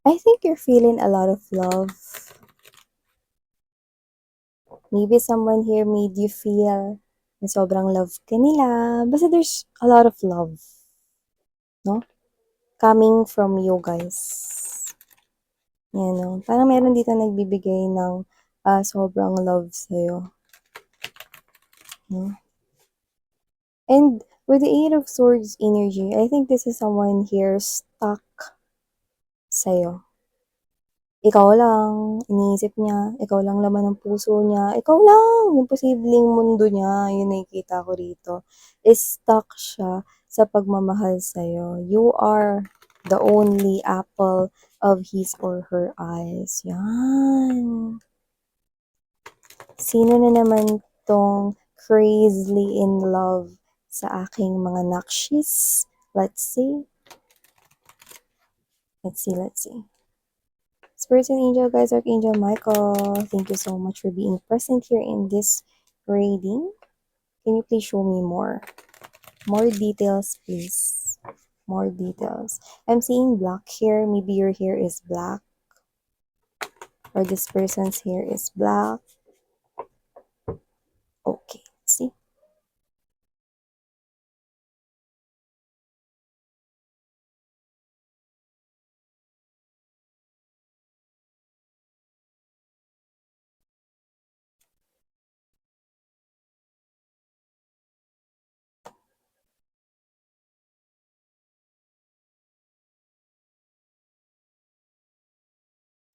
I think you're feeling a lot of love. Maybe someone here made you feel na sobrang love ka nila. Basta there's a lot of love, no? Coming from you guys. Yan, no? Parang meron dito nagbibigay ng sobrang love sa'yo. No? And with the Eight of Swords energy, I think this is someone here stuck sa'yo. Ikaw lang, iniisip niya, ikaw lang laman ng puso niya, ikaw lang, yung posibleng mundo niya, yun nakikita ko rito, is stuck siya sa pagmamahal sa'yo. You are the only apple of his or her eyes. Yan. Sino na naman tong crazily in love sa aking mga nakshis? Let's see. Let's see. Spirit and Angel, guys, Archangel Michael, thank you so much for being present here in this reading. Can you please show me more? More details, please. More details. I'm seeing black here. Maybe your hair is black. Or this person's hair is black. Okay, see?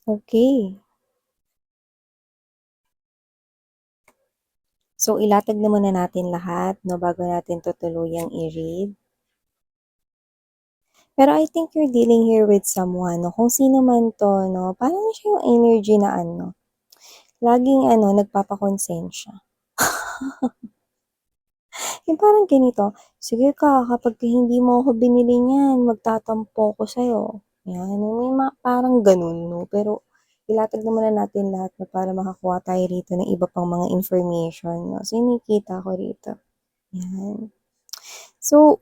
Okay. So, ilatag na muna natin lahat, no, bago natin tutuluyang i-read. Pero I think you're dealing here with someone, no, kung sino man to, no, parang siya yung energy na ano, laging nagpapakonsensya. Yung parang ganito, sige ka, kapag hindi mo ako binili niyan, magtatampo ko sa'yo. Yan, may parang ganun, no? Pero ilatag na muna natin lahat na para makakuha tayo rito ng iba pang mga information, no? So, yung nakikita ko rito. Yan. So,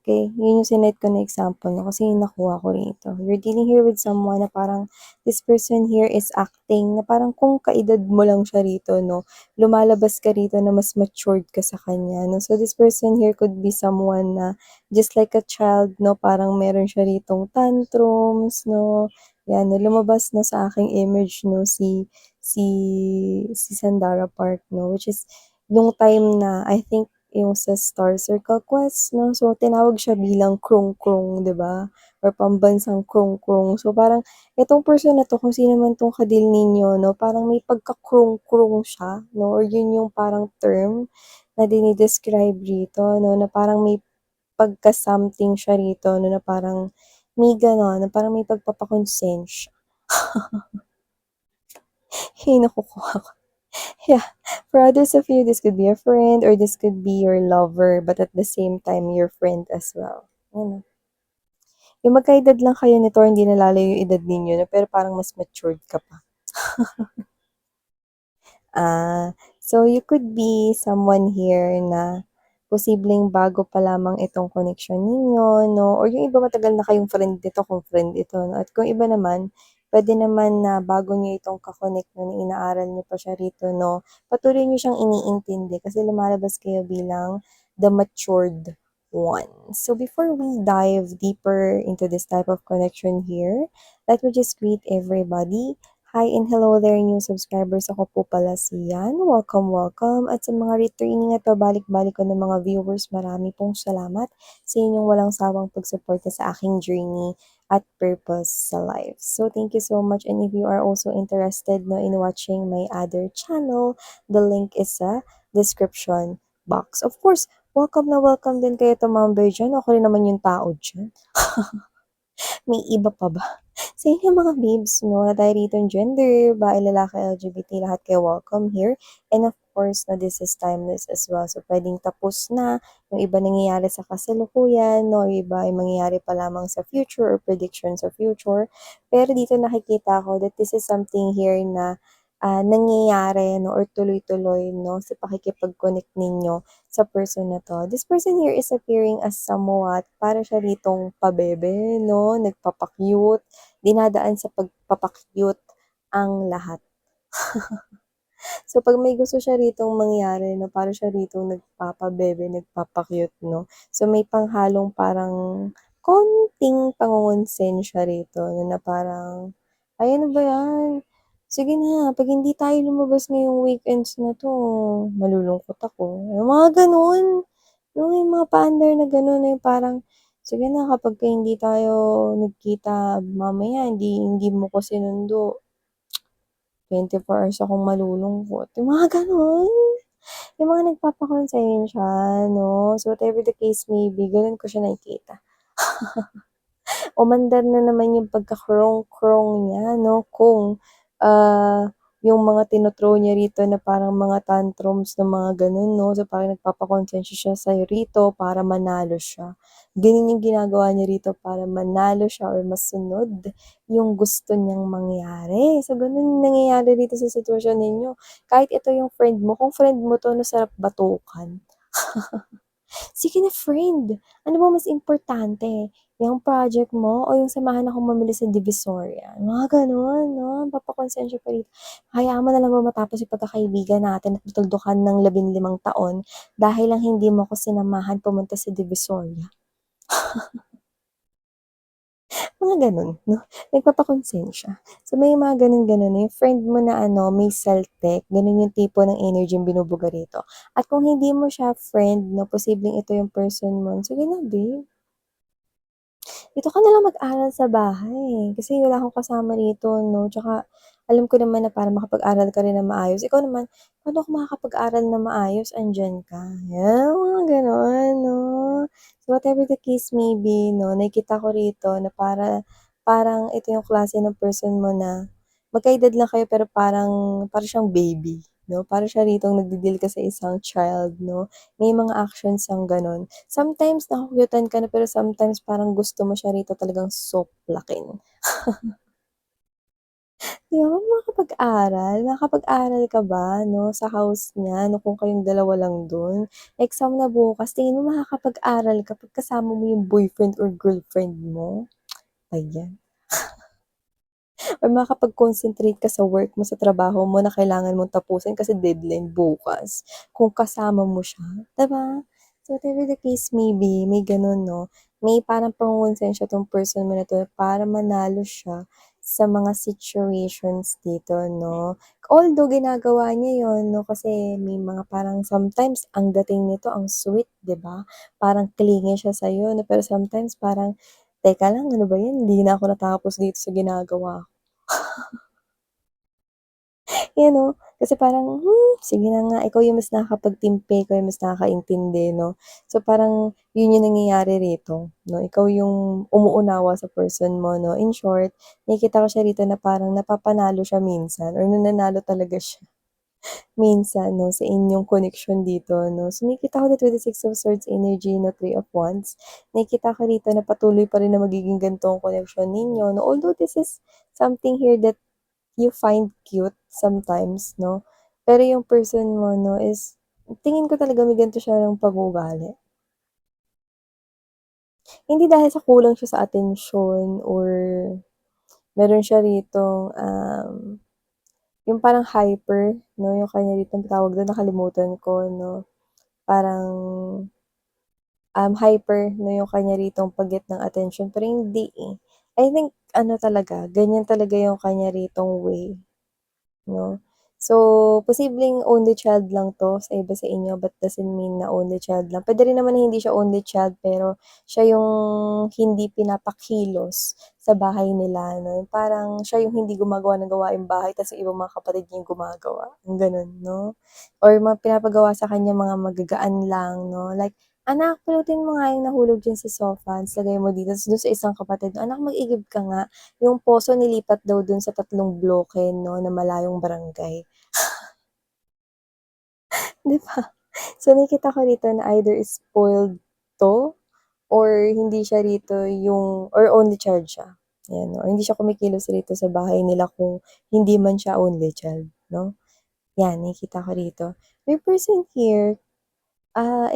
okay, yun yung sinet ko na example no, kasi yung nakuha ko rito. You're dealing here with someone na parang this person here is acting na parang kung kaedad mo lang siya rito, no, lumalabas ka rito na mas matured ka sa kanya, no. So this person here could be someone na just like a child, no, parang meron siya ritong tantrums, no. Yan, no, lumabas no sa aking image, no, si si Sandara Park, no, which is nung time na I think yung sa Star Circle Quest, no? So, tinawag siya bilang krong-krong, di ba? Or pambansang krong-krong. So, parang, itong person na to, kung sino man tong kadil ninyo, no? Parang may pagka-krong-krong siya, no? Or yun yung parang term na dinidescribe rito, no? Na parang may pagka-something siya rito, no? Na parang may gano'n, na parang may pagpapakonsensya. Hey, nakukuha ko. Yeah, for others of you, this could be a friend or this could be your lover, but at the same time, your friend as well. Ano? Yung magkaedad lang kayo nito, hindi nalalayo yung edad ninyo, no? Pero parang mas matured ka pa. So you could be someone here na posibleng bago pa lamang itong connection ninyo, no? Or yung iba matagal na kayong friend dito kung friend ito, no? At kung iba naman, pwede naman na bago nyo itong kakonect no, na inaaral nyo pa siya rito, no? Patuloy nyo siyang iniintindi kasi lumalabas kayo bilang the matured one. So before we dive deeper into this type of connection here, let me just greet everybody. Hi and hello there new subscribers. Ako po pala si Yan. Welcome, welcome. At sa mga returning at pabalik-balik ko ng mga viewers, marami pong salamat sa inyong walang sawang pagsuporta sa aking journey at purpose sa life. So thank you so much, and if you are also interested no, in watching my other channel, the link is sa description box. Of course, welcome na welcome din kayo tumambay dyan. Ako rin naman yung tao dyan. May iba pa ba? Sa inyo mga babes, no, na tayo rito gender, babae, lalaki, LGBT, lahat kayo welcome here. And of course, no, this is timeless as well. So, pwedeng tapos na, yung iba nangyayari sa kasalukuyan, no, yung iba ay mangyayari pa lamang sa future or predictions of future. Pero dito nakikita ko that this is something here na nangyayari 'no or tuloy-tuloy 'no sa pakikipag-connect ninyo sa person na 'to. This person here is appearing as somewhat para siya ritong pabebe 'no, nagpapa-cute, dinadaan sa pagpapa-cute ang lahat. So 'pag may gusto siya ritong mangyari 'no, para siya ritong nagpapabebe, nagpapa-cute 'no. So may panghalong parang konting pangongonsensya rito 'no, na parang, "Ay ano ba 'yan, sige na 'pag hindi tayo lumabas ngayong weekends na 'to, malulungkot ako." Yung mga gano'n, yung mga paandar na gano'n na yung parang, "Sige na kapagka hindi tayo nagkita mamaya hindi hindi mo ko sinundo, 24 hours akong malulungkot." Yung mga gano'n. Yung mga nagpapakonsensya 'no, so whatever the case may be, gano'n ko siya nakikita. Umandar na naman yung pagka-krong-krong niya 'no, kung, yung mga tino-throw niya rito na parang mga tantrums na mga gano'n 'no, so parang nagpapakonsensya siya sa'yo rito para manalo siya. Gano'n yung ginagawa niya rito para manalo siya or masunod yung gusto niyang mangyari. So gano'n yung nangyayari dito sa sitwasyon ninyo. Kahit ito yung friend mo, kung friend mo 'to 'no, sarap batukan. Sige na friend, ano ba mas importante, yung project mo o yung samahan akong mamili sa Divisoria? Mga gano'n 'no, papakonsensya pa rito. Hayaan mo na lang ba matapos yung pagkakaibigan natin at matuldukan ng 15 taon dahil lang hindi mo ako sinamahan pumunta sa Divisoria? Mga gano'n 'no, nagpapakonsensya. So may mga gano'n-gano'n na yung friend mo na ano may seltek, gano'n yung tipo ng energy yung binubuga rito. At kung hindi mo siya friend 'no, posibleng ito yung person mo, sige na babe. Dito ka na lang mag-aral sa bahay, kasi wala akong kasama rito 'no, tsaka alam ko naman na para makapag-aral ka rin ng maayos, ikaw naman paano ako makakapag-aral ng maayos andiyan ka, yan mga gano'n 'no. So whatever the case may be 'no, nakikita ko rito na parang ito yung klase ng person mo na magka-edad lang kayo pero para siyang baby 'no, para siya ritong nagde-deal ka sa isang child 'no, may mga actions siyang gano'n. Sometimes naku-cute-an ka na pero sometimes parang gusto mo siya rito talagang soplakin. 'Di ba makakapag-aral ka ba 'no, sa house niya 'no, kung kayong dalawa lang dun. Exam na bukas, tingin mo makakapag-aral ka 'pag kasama mo yung boyfriend or girlfriend mo? Ayan. Or makakapag-concentrate ka sa work mo, sa trabaho mo na kailangan mong tapusin kasi deadline bukas, kung kasama mo siya, 'di ba? So, whatever the case may be, may gano'n 'no, may parang pangongonsensya 'tong person mo na 'to para manalo siya sa mga situations dito 'no. Although ginagawa niya 'yun 'no, kasi may mga parang sometimes ang dating nito ang sweet, 'di ba? Parang clingy siya sa'yo 'no, pero sometimes parang, "Teka lang, ano ba 'yan, hindi na ako natapos dito sa ginagawa." 'Yan 'no, kasi parang, sige na nga ikaw yung mas nakakapagtimpi, ikaw yung mas nakakaintindi 'no. So parang yun yung nangyayari rito 'no, ikaw yung umuunawa sa person mo 'no. In short, nakikita ko siya rito na parang napapanalo siya minsan or nananalo talaga siya minsan 'no, sa inyong connection dito 'no. So nakikita ko dito with the Six of Swords energy na Three of Wands, nakikita ko rito na patuloy pa rin na magiging ganito ang connection ninyo 'no. Although this is something here that you find cute sometimes 'no, pero yung person mo 'no is tingin ko talaga may ganito siya ng pag-uugali. Hindi dahil sa kulang siya sa atensyon or meron siya ritong, yung parang hyper 'no, yung kanya ritong tawag dun nakalimutan ko 'no, parang, hyper 'no, yung kanya ritong pag-get ng atensyon pero hindi, eh. I think ano talaga, ganyan talaga yung kanya ritong way. 'No? So, posibleng only child lang 'to sa iba sa inyo but doesn't mean na only child lang. Puwede rin naman na hindi siya only child pero siya yung hindi pinapakilos sa bahay nila 'no, parang siya yung hindi gumagawa ng gawaing bahay ta's yung ibang mga kapatid niya yung gumagawa, yung gano'n 'no? Or mga pinapagawa sa kanya mga magagaan lang 'no, like, "Anak pulutin mo nga yung nahulog diyan sa sofa, ta's lagay mo dito." Ta's dun sa isang kapatid, "Anak mag-igib ka nga." Yung poso nilipat daw dun sa 3 bloke 'no, na malayong barangay, 'di ba? So, nakikita ko rito na either spoiled 'to or hindi siya rito yung or only child siya, ayan, or hindi siya kumikilos rito sa bahay nila kung hindi man siya only child. 'no? 'Yan, nakikita ko rito. Your person here,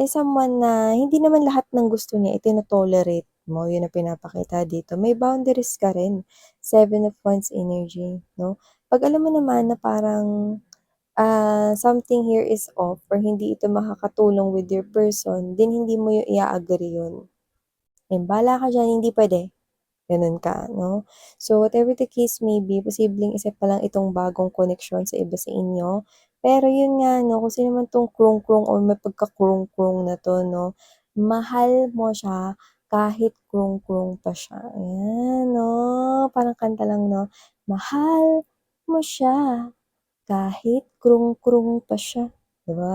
is someone na hindi naman lahat ng gusto niya itino-tolerate mo, 'yun ang pinapakita dito. May boundaries ka rin, Seven of Wands energy, 'no? 'Pag alam mo naman na parang, something here is off or hindi ito makakatulong with your person, then hindi mo i-a-agree 'yun. "Bahala ka diyan, hindi puwede." Gano'n ka, 'no? So, whatever the case may be, posibleng isa pa lang itong bagong koneksyon sa iba sa inyo. Pero yun nga 'no, kung sino man 'tong krung-krung or may pagka-krung-krung na 'to 'no, mahal mo siya kahit krung-krung pa siya. Ayan 'no, parang kanta lang 'no, mahal mo siya kahit krung-krung pa siya, 'di ba?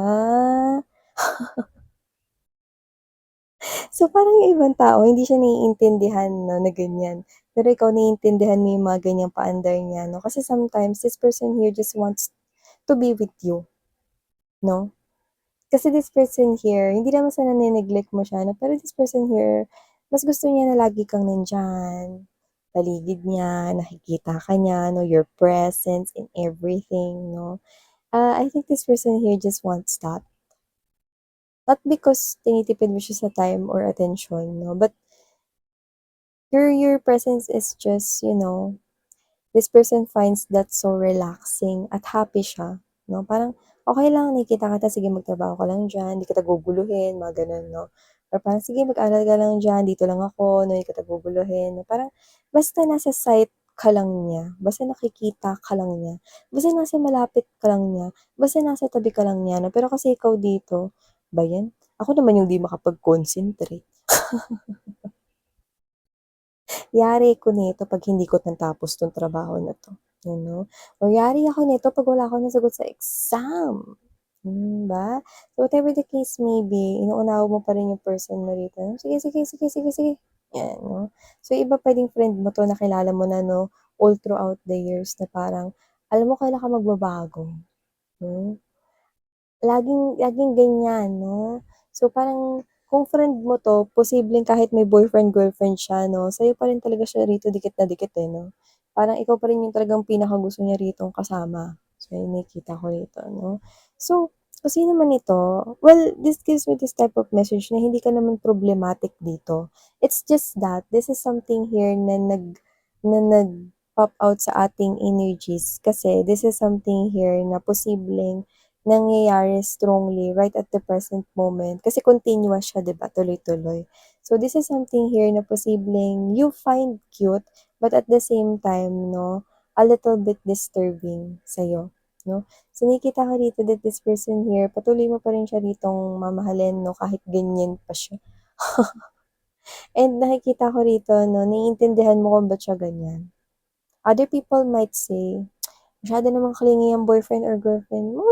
So, parang yung ibang tao hindi siya naiintindihan 'no, na ganyan. Pero ikaw naiintindihan mo yung mga ganyang paandar niya 'no, kasi sometimes this person here just wants to be with you 'no. Kasi this person here, hindi naman sa nane-neglect mo siya 'no, pero this person here, mas gusto niya na lagi kang nandiyan, paligid niya, nakikita ka niya 'no, your presence in everything 'no. I think this person here just wants that. Not because tinitipid mo siya sa time or attention 'no, but your presence is just, this person finds that so relaxing at happy siya, 'no? Parang, okey lang nakikita kita, sige magtrabaho ka lang diyan, di kita guguluhin, mga gano'n, 'no? Or parang, sige mag-aral ka lang diyan, dito lang ako, 'no, di kita guguluhin, 'no? Parang basta nasa sight ka lang niya, basta nakikita ka lang niya, basta nasa malapit ka lang niya, basta nasa tabi ka lang niya, 'no? Pero kasi ikaw dito, ba 'yan? Ako naman yung di makapag-concentrate. Yari ko nito 'pag hindi ko natapos 'tong trabaho na 'to, or yari ako nito 'pag wala akong nasagot sa exam, ba? So, whatever the case may be, inuunawa mo pa rin yung person mo rito, "Sige, sige, sige, sige, sige." 'Yan, 'no? So, iba puwedeng friend mo 'to, nakilala mo na 'no, all throughout the years na parang alam mo kailan ka magbabago, hmm. Laging laging ganyan 'no. So, parang kung friend mo 'to, posibleng kahit may boyfriend, girlfriend siya 'no, sa'yo pa rin talaga siya rito dikit na dikit, eh, 'no. Parang ikaw pa rin yung talagang pinakagusto niya ritong kasama. So, yun nakikita ko rito 'no. So, kung sino man ito, well, this gives me this type of message na hindi ka naman problematic dito. It's just that this is something here na nag-pop out sa ating energies kasi this is something here na posibleng nangyayari strongly right at the present moment kasi continuous siya 'di ba, tuloy-tuloy. So this is something here na posibleng you find cute, but at the same time 'no, a little bit disturbing sa'yo 'no. So nakikita ko dito that this person here patuloy mo pa rin siya ditong mamahalin 'no, kahit ganyan pa siya. And nakikita ko rito 'no, naiintindihan mo kung ba't siya ganyan. Other people might say, "Masyado namang clingy ang boyfriend or girlfriend mo.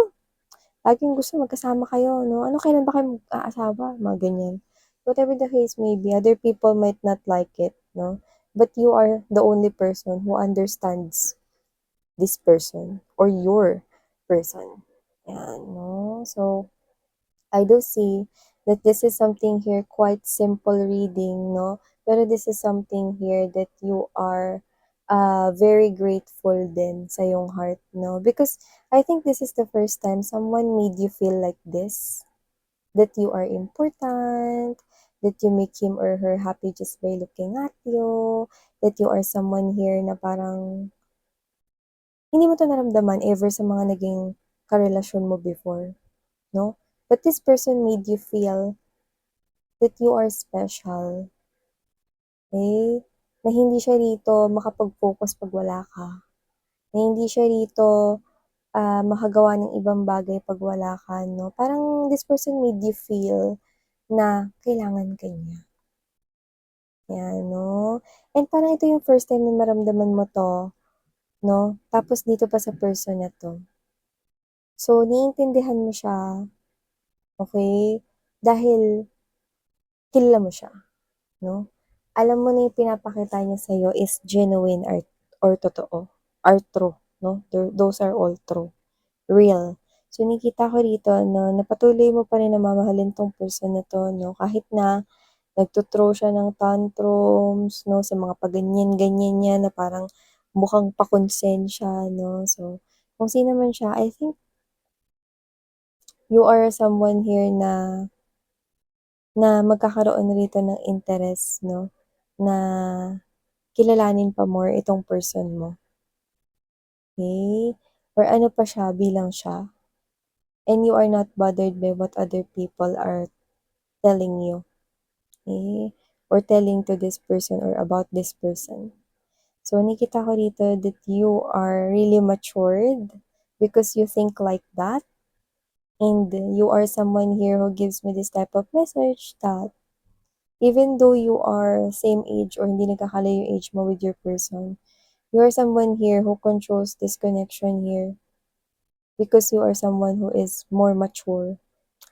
Laging gusto magkasama kayo 'no, ano kailan ba kayo mag-aasawa?" Mga ganyan. Whatever the case may be, other people might not like it 'no, but you are the only person who understands this person or your person, 'yan 'no. So, I do see that this is something here quite simple reading 'no, pero this is something here that you are, very grateful din sa iyong heart 'no, because I think this is the first time someone made you feel like this, that you are important, that you make him or her happy just by looking at you, that you are someone here na parang hindi mo 'to naramdaman ever sa mga naging karelasyon mo before, 'no? But this person made you feel that you are special, eh, na hindi siya rito makapag-focus 'pag wala ka, na hindi siya rito, makagawa ng ibang bagay 'pag wala ka 'no. Parang this person made you feel na kailangan ka niya, 'yan 'no. And parang ito yung first time na maramdaman mo 'to 'no, tapos dito pa sa person na 'to. So, naiintindihan mo siya, okey, dahil kilala mo siya 'no. Alam mo na yung pinapakita niya sa'yo is genuine or totoo or true 'no, those are all true, real. So, nakikita ko rito 'no, na patuloy mo pa rin na mamahalin 'tong person na 'to 'no, kahit na nagto-throw siya ng tantrums 'no, sa mga paganyan-ganyan niya na parang mukhang pakonsensya 'no. So, kung sino man siya, I think you are someone here na magkakaroon rito ng interest 'no, na kilalanin pa more itong person mo, okey? Or ano pa siya, bilang siya, and you are not bothered by what other people are telling you, okey? Or telling to this person or about this person. So, nakikita ko rito that you are really matured because you think like that, and you are someone here who gives me this type of message that even though you are same age or hindi nagkakalayo yung age mo with your person, you are someone here who controls this connection here because you are someone who is more mature.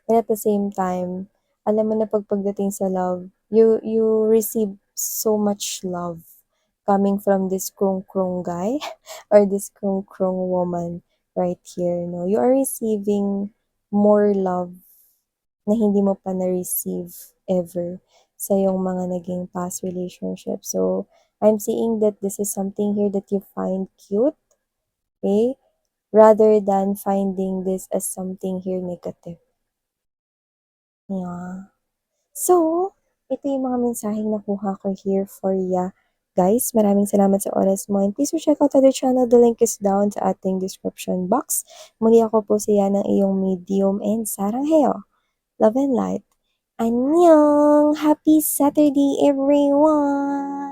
And at the same time, alam mo na pagdating sa love, you receive so much love coming from this krong-krong guy or this krong-krong woman right here, no? You are receiving more love na hindi mo pa na-receive ever sa iyong mga naging past relationship. So, I'm seeing that this is something here that you find cute, okay? Rather than finding this as something here negative. Yeah. So, ito yung mga mensaheng nakuha ko here for ya. Guys, maraming salamat sa oras mo and please do check out other channel. The link is down sa ating description box. Muli ako po siya ng iyong medium and saranghayo. Love and light. Annyeong! Happy Saturday, everyone!